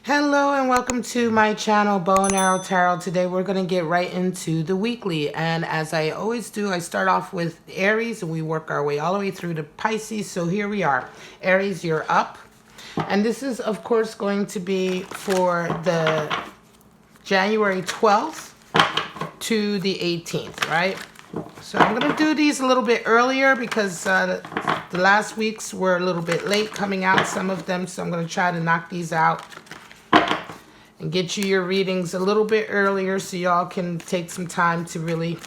Hello and welcome to my channel, Bow and Arrow Tarot. Today we're going to get right into the weekly, and as I always do, I start off with Aries and we work our way all the way through to Pisces. So here we are. Aries, you're up, and this is of course going to be for the January 12th to the 18th, right? So I'm going to do these a little bit earlier because the last weeks were a little bit late coming out, some of them, so I'm going to try to knock these out and get you your readings a little bit earlier so y'all can take some time to really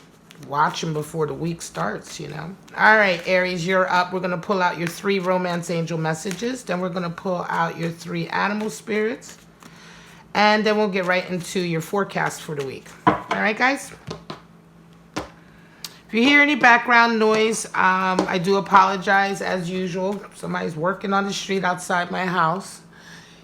watch them before the week starts, you know. All right, Aries, you're up. We're going to pull out your 3 romance angel messages. Then we're going to pull out your 3 animal spirits. And then we'll get right into your forecast for the week. All right, guys? If you hear any background noise, I do apologize as usual. Somebody's working on the street outside my house.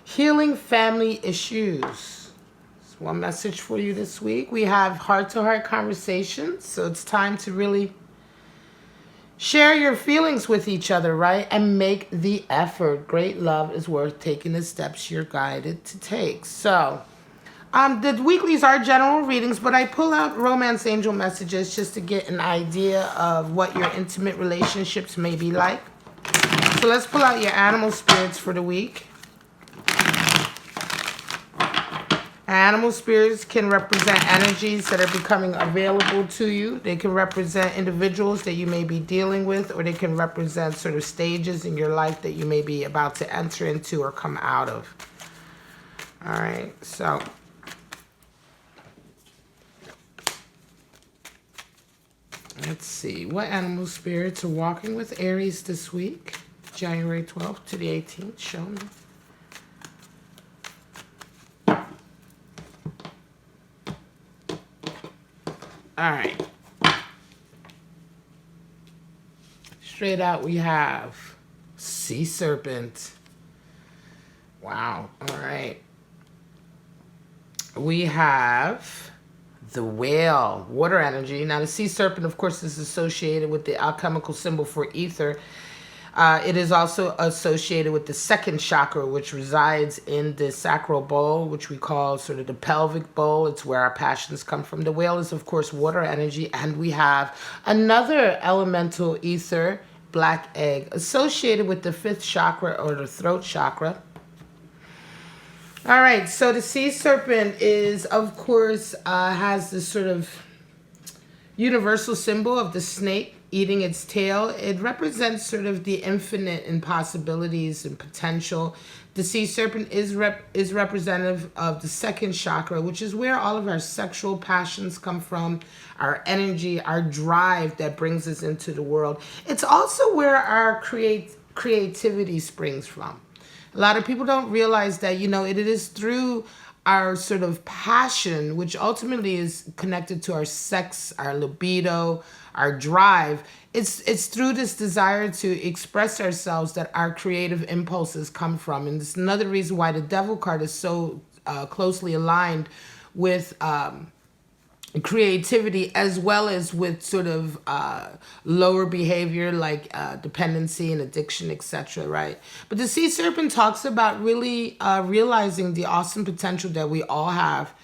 Healing family issues. That's one message for you this week. We have heart-to-heart conversations, so it's time to really share your feelings with each other, right? And make the effort. Great love is worth taking the steps you're guided to take. So, the weeklies are general readings, but I pull out romance angel messages just to get an idea of what your intimate relationships may be like. So let's pull out your animal spirits for the week. Animal spirits can represent energies that are becoming available to you. They can represent individuals that you may be dealing with, or they can represent sort of stages in your life that you may be about to enter into or come out of. All right, so let's see. What animal spirits are walking with Aries this week? January 12th to the 18th. Show me. All right. Straight out, we have sea serpent. Wow. All right. We have the whale, water energy. Now, the sea serpent, of course, is associated with the alchemical symbol for ether. It is also associated with the second chakra, which resides in the sacral bowl, which we call sort of the pelvic bowl. It's where our passions come from. The whale is, of course, water energy. And we have another elemental ether, black egg, associated with the 5th chakra or the throat chakra. All right, so the sea serpent is, of course, has this sort of universal symbol of the snake eating its tail. It represents sort of the infinite in possibilities and potential. The sea serpent is representative of the 2nd chakra, which is where all of our sexual passions come from, our energy, our drive that brings us into the world. It's also where our creativity springs from. A lot of people don't realize that, you know, it is through our sort of passion, which ultimately is connected to our sex, our libido, our drive. It's through this desire to express ourselves that our creative impulses come from. And it's another reason why the devil card is so closely aligned with creativity, as well as with sort of lower behavior like dependency and addiction, etc., right? But the sea serpent talks about really realizing the awesome potential that we all have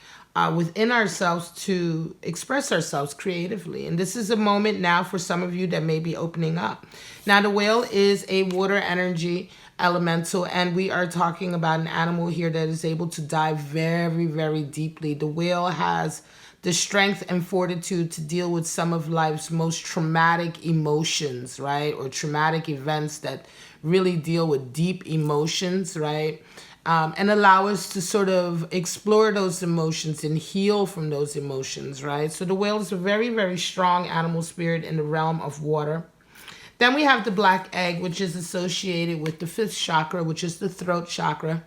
within ourselves to express ourselves creatively. And this is a moment now for some of you that may be opening up. Now, the whale is a water energy elemental, and we are talking about an animal here that is able to dive very, very deeply. The whale has the strength and fortitude to deal with some of life's most traumatic emotions, right? Or traumatic events that really deal with deep emotions, right? And allow us to sort of explore those emotions and heal from those emotions, right? So the whale is a very, very strong animal spirit in the realm of water. Then we have the black egg, which is associated with the 5th chakra, which is the throat chakra.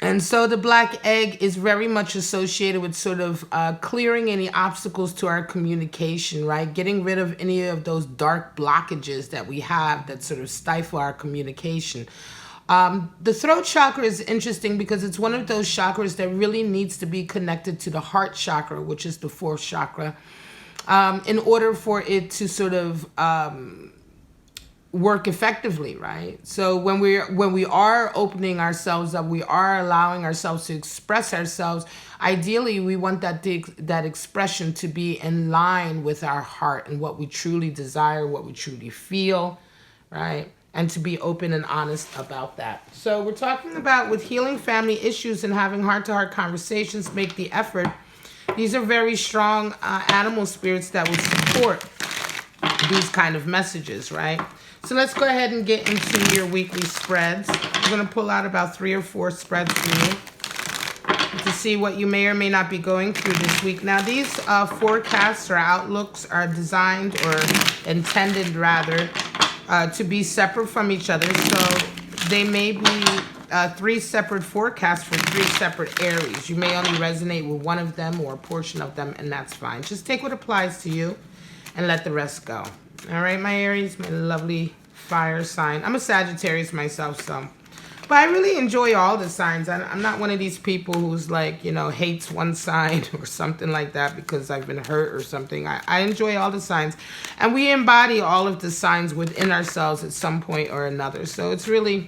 And so the black egg is very much associated with sort of clearing any obstacles to our communication, right? Getting rid of any of those dark blockages that we have that sort of stifle our communication. The throat chakra is interesting because it's one of those chakras that really needs to be connected to the heart chakra, which is the 4th chakra, in order for it to sort of work effectively, right? So when we are opening ourselves up, we are allowing ourselves to express ourselves. Ideally, we want that expression to be in line with our heart and what we truly desire, what we truly feel, right? And to be open and honest about that. So we're talking about with healing family issues and having heart-to-heart conversations, make the effort. These are very strong animal spirits that will support these kind of messages, right? So let's go ahead and get into your weekly spreads. I'm going to pull out about 3 or 4 spreads for you to see what you may or may not be going through this week. Now, these forecasts or outlooks are designed, or intended rather, to be separate from each other. So they may be 3 separate forecasts for 3 separate Aries. You may only resonate with one of them or a portion of them, and that's fine. Just take what applies to you and let the rest go. All right, my Aries, my lovely fire sign. I'm a Sagittarius myself, so. But I really enjoy all the signs. I'm not one of these people who's like, you know, hates one sign or something like that because I've been hurt or something. I enjoy all the signs. And we embody all of the signs within ourselves at some point or another. So it's really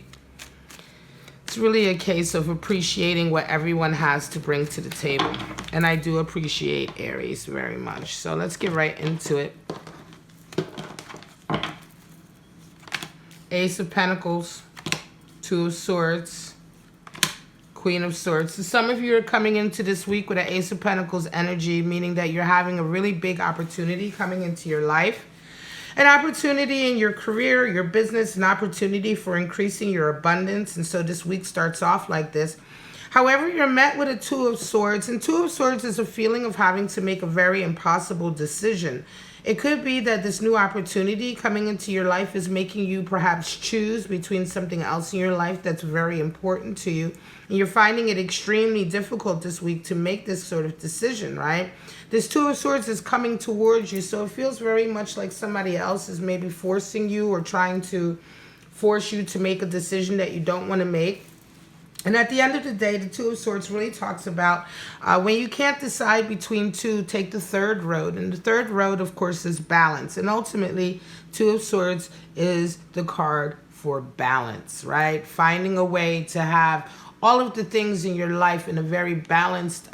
a case of appreciating what everyone has to bring to the table. And I do appreciate Aries very much. So let's get right into it. Ace of Pentacles, 2 of Swords, Queen of Swords. So some of you are coming into this week with an Ace of Pentacles energy, meaning that you're having a really big opportunity coming into your life. An opportunity in your career, your business, an opportunity for increasing your abundance. And so this week starts off like this. However, you're met with a 2 of Swords. And 2 of Swords is a feeling of having to make a very impossible decision. It could be that this new opportunity coming into your life is making you perhaps choose between something else in your life that's very important to you. And you're finding it extremely difficult this week to make this sort of decision, right? This 2 of Swords is coming towards you, so it feels very much like somebody else is maybe forcing you or trying to force you to make a decision that you don't want to make. And at the end of the day, the 2 of Swords really talks about when you can't decide between two, take the third road. And the third road, of course, is balance. And ultimately, 2 of Swords is the card for balance, right? Finding a way to have all of the things in your life in a very balanced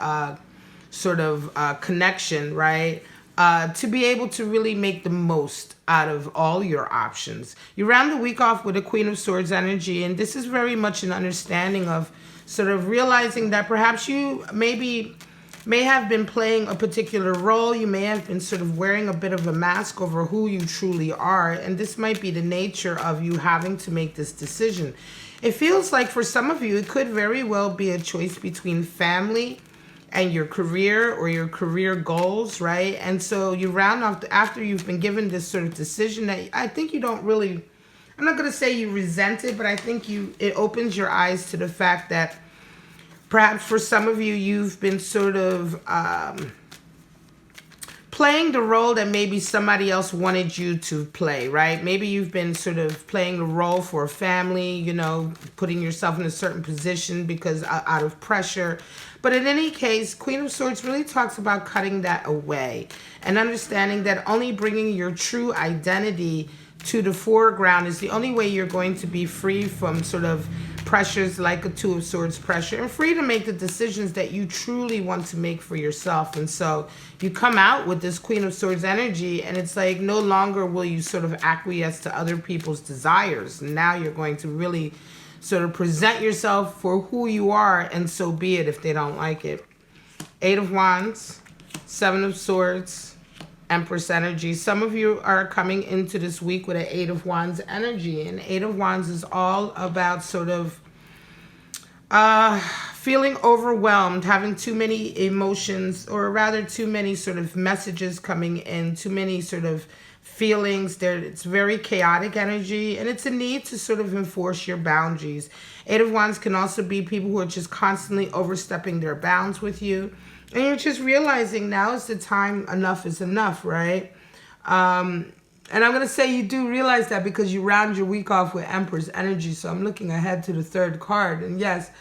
sort of connection, right? To be able to really make the most out of all your options. You round the week off with a Queen of Swords energy, and this is very much an understanding of sort of realizing that perhaps you may have been playing a particular role. You may have been sort of wearing a bit of a mask over who you truly are, and this might be the nature of you having to make this decision. It feels like for some of you, it could very well be a choice between family and your career or your career goals, right? And so you round off after you've been given this sort of decision that I think you don't really, I'm not going to say you resent it, but I think it opens your eyes to the fact that perhaps for some of you, you've been sort of playing the role that maybe somebody else wanted you to play, right? Maybe you've been sort of playing the role for a family, you know, putting yourself in a certain position because out of pressure. But in any case, Queen of Swords really talks about cutting that away and understanding that only bringing your true identity to the foreground is the only way you're going to be free from sort of pressures like a 2 of Swords pressure, and free to make the decisions that you truly want to make for yourself. And so you come out with this Queen of Swords energy, and it's like no longer will you sort of acquiesce to other people's desires. Now you're going to really sort of present yourself for who you are, and so be it if they don't like it. 8 of Wands, 7 of Swords, Empress energy. Some of you are coming into this week with an 8 of Wands energy, and 8 of Wands is all about sort of feeling overwhelmed, having too many emotions, or rather too many sort of messages coming in, too many sort of feelings there. It's very chaotic energy, and it's a need to sort of enforce your boundaries. 8 of Wands can also be people who are just constantly overstepping their bounds with you, and you're just realizing now is the time, enough is enough, right? And I'm going to say you do realize that because you round your week off with Empress energy, so I'm looking ahead to the 3rd card. And yes,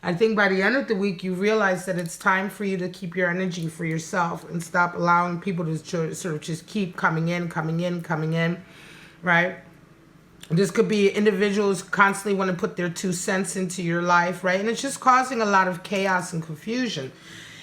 I think by the end of the week, you realize that it's time for you to keep your energy for yourself and stop allowing people to sort of just keep coming in, right? This could be individuals constantly want to put their 2 cents into your life, right? And it's just causing a lot of chaos and confusion.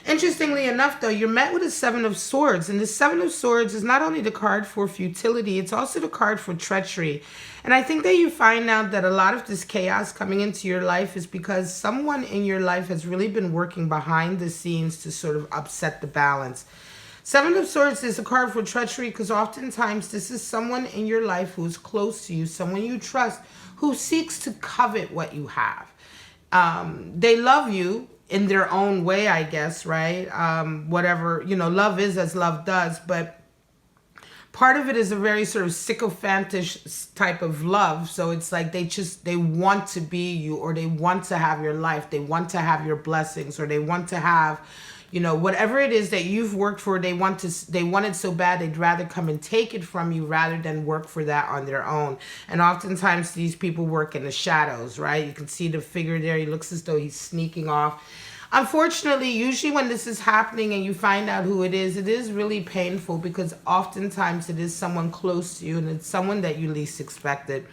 Interestingly enough, though, you're met with a Seven of Swords. And the Seven of Swords is not only the card for futility, it's also the card for treachery. And I think that you find out that a lot of this chaos coming into your life is because someone in your life has really been working behind the scenes to sort of upset the balance. Seven of Swords is a card for treachery because oftentimes this is someone in your life who is close to you, someone you trust, who seeks to covet what you have. They love you in their own way, I guess, right? Whatever, love is as love does, but part of it is a very sort of sycophantish type of love. So it's like they want to be you, or they want to have your life. They want to have your blessings, or they want to have, whatever it is that you've worked for. They want it so bad they'd rather come and take it from you rather than work for that on their own. And oftentimes these people work in the shadows, right? You can see the figure there. He looks as though he's sneaking off. Unfortunately, usually when this is happening and you find out who it is really painful, because oftentimes it is someone close to you and it's someone that you least expected.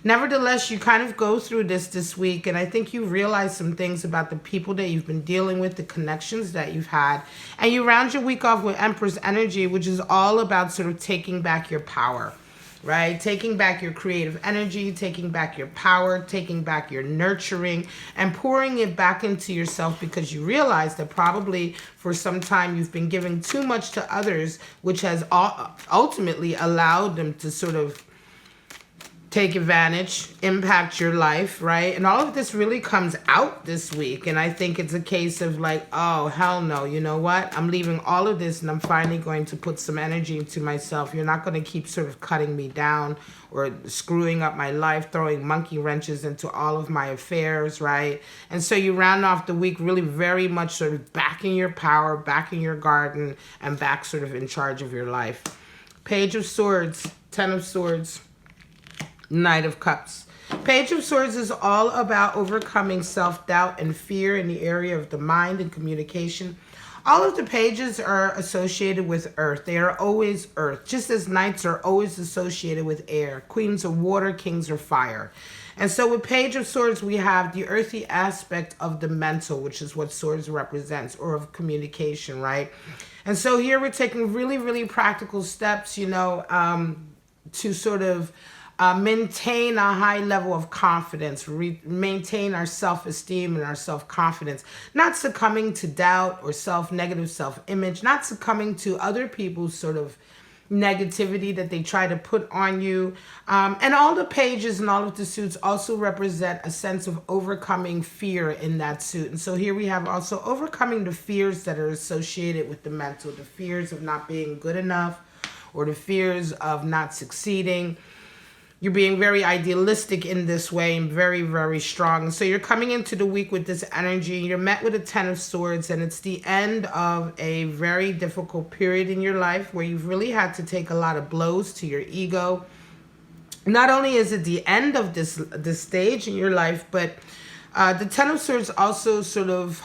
Nevertheless, you kind of go through this week, and I think you realize some things about the people that you've been dealing with, the connections that you've had, and you round your week off with Empress energy, which is all about sort of taking back your power, right? Taking back your creative energy, taking back your power, taking back your nurturing, and pouring it back into yourself, because you realize that probably for some time you've been giving too much to others, which has ultimately allowed them to sort of take advantage, impact your life, right? And all of this really comes out this week. And I think it's a case of like, oh, hell no. You know what? I'm leaving all of this and I'm finally going to put some energy into myself. You're not going to keep sort of cutting me down or screwing up my life, throwing monkey wrenches into all of my affairs, right? And so you round off the week really very much sort of back in your power, back in your garden, and back sort of in charge of your life. Page of Swords, Ten of Swords, Knight of Cups. Page of Swords is all about overcoming self-doubt and fear in the area of the mind and communication. All of the pages are associated with earth. They are always earth, just as knights are always associated with air. Queens are water, kings are fire. And so with Page of Swords, we have the earthy aspect of the mental, which is what swords represents, or of communication, right? And so here we're taking really, really practical steps, to sort of maintain a high level of confidence, maintain our self-esteem and our self-confidence, not succumbing to doubt or negative self-image, not succumbing to other people's sort of negativity that they try to put on you. And all the pages and all of the suits also represent a sense of overcoming fear in that suit. And so here we have also overcoming the fears that are associated with the mental, the fears of not being good enough, or the fears of not succeeding. You're being very idealistic in this way and very, very strong. So you're coming into the week with this energy. You're met with a Ten of Swords, and it's the end of a very difficult period in your life where you've really had to take a lot of blows to your ego. Not only is it the end of this stage in your life, but the Ten of Swords also sort of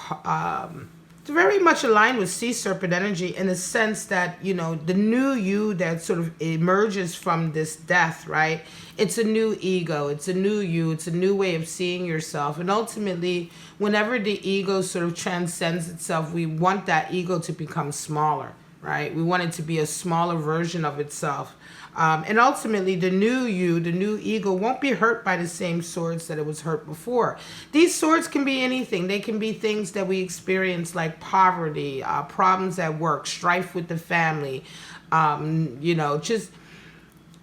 very much aligned with Sea Serpent energy, in the sense that, the new you that sort of emerges from this death, right? It's a new ego. It's a new you. It's a new way of seeing yourself. And ultimately, whenever the ego sort of transcends itself, we want that ego to become smaller, right? We want it to be a smaller version of itself. And ultimately, the new you, the new ego, won't be hurt by the same swords that it was hurt before. These swords can be anything. They can be things that we experience, like poverty, problems at work, strife with the family,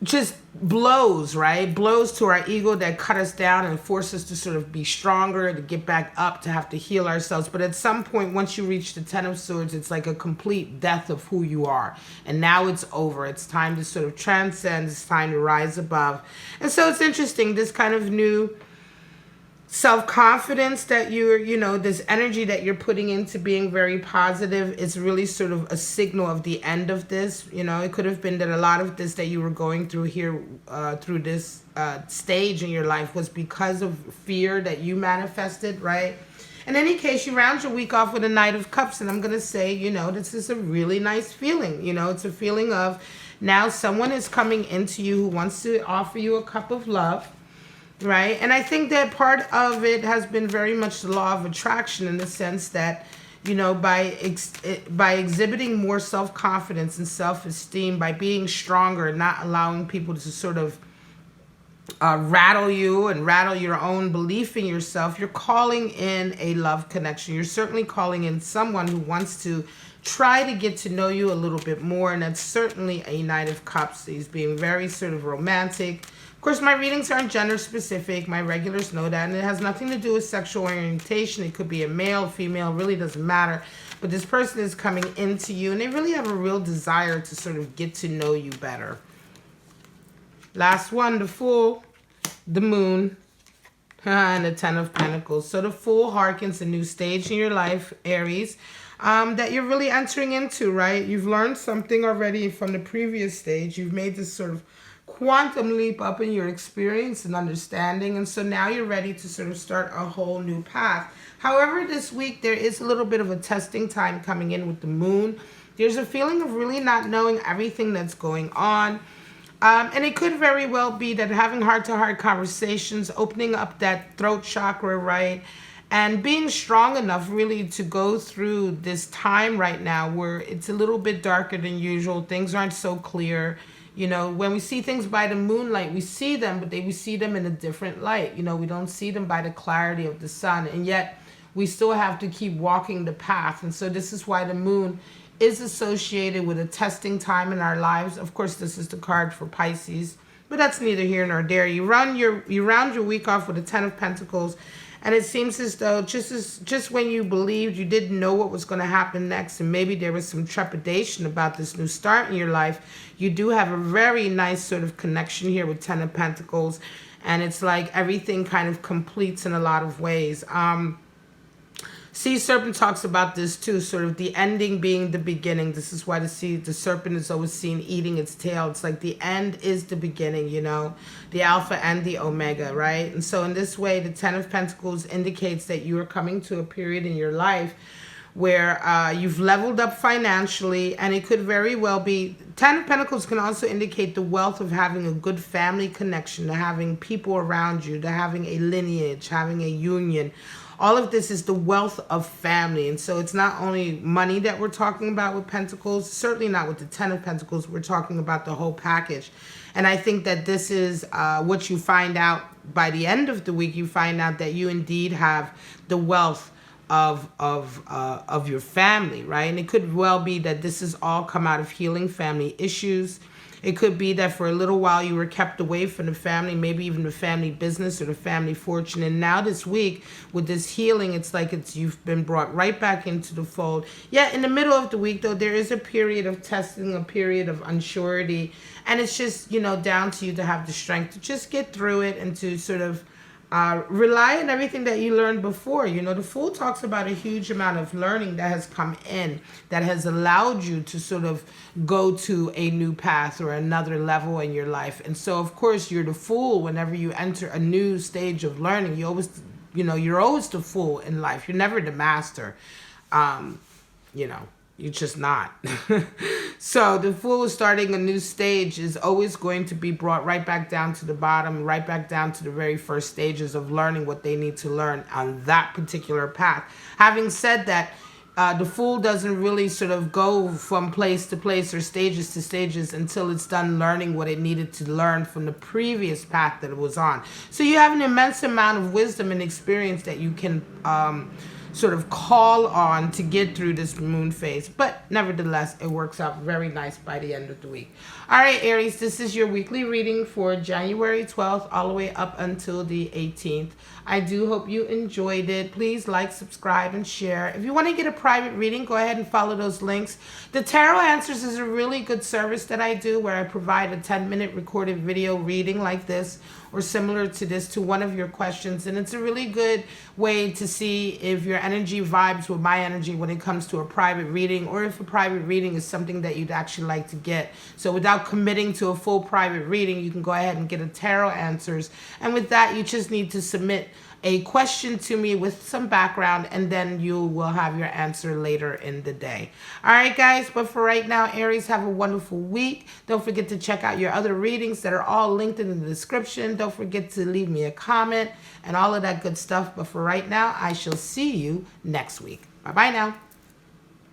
just blows, right? Blows to our ego that cut us down and force us to sort of be stronger, to get back up, to have to heal ourselves. But at some point, once you reach the Ten of Swords, it's like a complete death of who you are. And now it's over. It's time to sort of transcend. It's time to rise above. And so it's interesting, this kind of new self-confidence that this energy that you're putting into being very positive is really sort of a signal of the end of this. It could have been that a lot of this that you were going through here, through this stage in your life, was because of fear that you manifested, right? In any case, you round your week off with a Knight of Cups, and I'm going to say, this is a really nice feeling. It's a feeling of Now someone is coming into you who wants to offer you a cup of love, right? And I think that part of it has been very much the law of attraction, in the sense that, you know, by exhibiting more self-confidence and self-esteem, by being stronger and not allowing people to sort of rattle you and rattle your own belief in yourself, you're calling in a love connection. You're certainly calling in someone who wants to try to get to know you a little bit more, and that's certainly a Knight of Cups. He's being very sort of romantic. Of course, my readings aren't gender specific. My regulars know that, and it has nothing to do with sexual orientation. It could be a male, female, really doesn't matter. But this person is coming into you, and they really have a real desire to sort of get to know you better. Last one, the Fool, the Moon, and the Ten of Pentacles. So the Fool harkens a new stage in your life, Aries, that you're really entering into, right? You've learned something already from the previous stage. You've made this sort of quantum leap up in your experience and understanding, and so now you're ready to sort of start a whole new path. However, this week there is a little bit of a testing time coming in with the Moon. There's a feeling of really not knowing everything that's going on. And it could very well be that having heart-to-heart conversations, opening up that throat chakra, right? And being strong enough really to go through this time right now where it's a little bit darker than usual. Things aren't so clear. You know, when we see things by the moonlight, we see them, but we see them in a different light. You know, we don't see them by the clarity of the sun. And yet we still have to keep walking the path. And so this is why the moon is associated with a testing time in our lives. Of course, this is the card for Pisces, but that's neither here nor there. You round your week off with a Ten of Pentacles, and it seems as though just when you believed you didn't know what was going to happen next, and maybe there was some trepidation about this new start in your life, you do have a very nice sort of connection here with Ten of Pentacles, and it's like everything kind of completes in a lot of ways. Sea Serpent talks about this too, sort of the ending being the beginning. This is why the serpent is always seen eating its tail. It's like the end is the beginning, you know, the Alpha and the Omega, right? And so in this way, the Ten of Pentacles indicates that you are coming to a period in your life where you've leveled up financially, and it could very well be, Ten of Pentacles can also indicate the wealth of having a good family connection, to having people around you, to having a lineage, having a union. All of this is the wealth of family. And so it's not only money that we're talking about with Pentacles, certainly not with the Ten of Pentacles. We're talking about the whole package. And I think that this is what you find out by the end of the week. You find out that you indeed have the wealth of your family, right? And it could well be that this has all come out of healing family issues. It could be that for a little while you were kept away from the family, maybe even the family business or the family fortune. And now this week with this healing, it's like you've been brought right back into the fold. Yet in the middle of the week, though, there is a period of testing, a period of unsurety. And it's just, you know, down to you to have the strength to just get through it and to sort of rely on everything that you learned before. You know, the Fool talks about a huge amount of learning that has come in, that has allowed you to sort of go to a new path or another level in your life. And so, of course, you're the Fool whenever you enter a new stage of learning. You always, you know, you're always the Fool in life. You're never the master. You know, you're just not. So the Fool starting a new stage is always going to be brought right back down to the bottom, right back down to the very first stages of learning what they need to learn on that particular path. Having said that, the Fool doesn't really sort of go from place to place or stages to stages until it's done learning what it needed to learn from the previous path that it was on. So you have an immense amount of wisdom and experience that you can sort of call on to get through this moon phase. But nevertheless, it works out very nice by the end of the week. All right, Aries, this is your weekly reading for January 12th all the way up until the 18th. I do hope you enjoyed it. Please like, subscribe, and share. If you want to get a private reading, go ahead and follow those links. The Tarot Answers is a really good service that I do where I provide a 10-minute recorded video reading like this or similar to this to one of your questions. And it's a really good way to see if your energy vibes with my energy when it comes to a private reading, or if a private reading is something that you'd actually like to get. So without committing to a full private reading, you can go ahead and get a Tarot Answers. And with that, you just need to submit a question to me with some background, and then you will have your answer later in the day. All right, guys, but for right now, Aries, have a wonderful week. Don't forget to check out your other readings that are all linked in the description. Don't forget to leave me a comment and all of that good stuff. But for right now, I shall see you next week. Bye-bye now.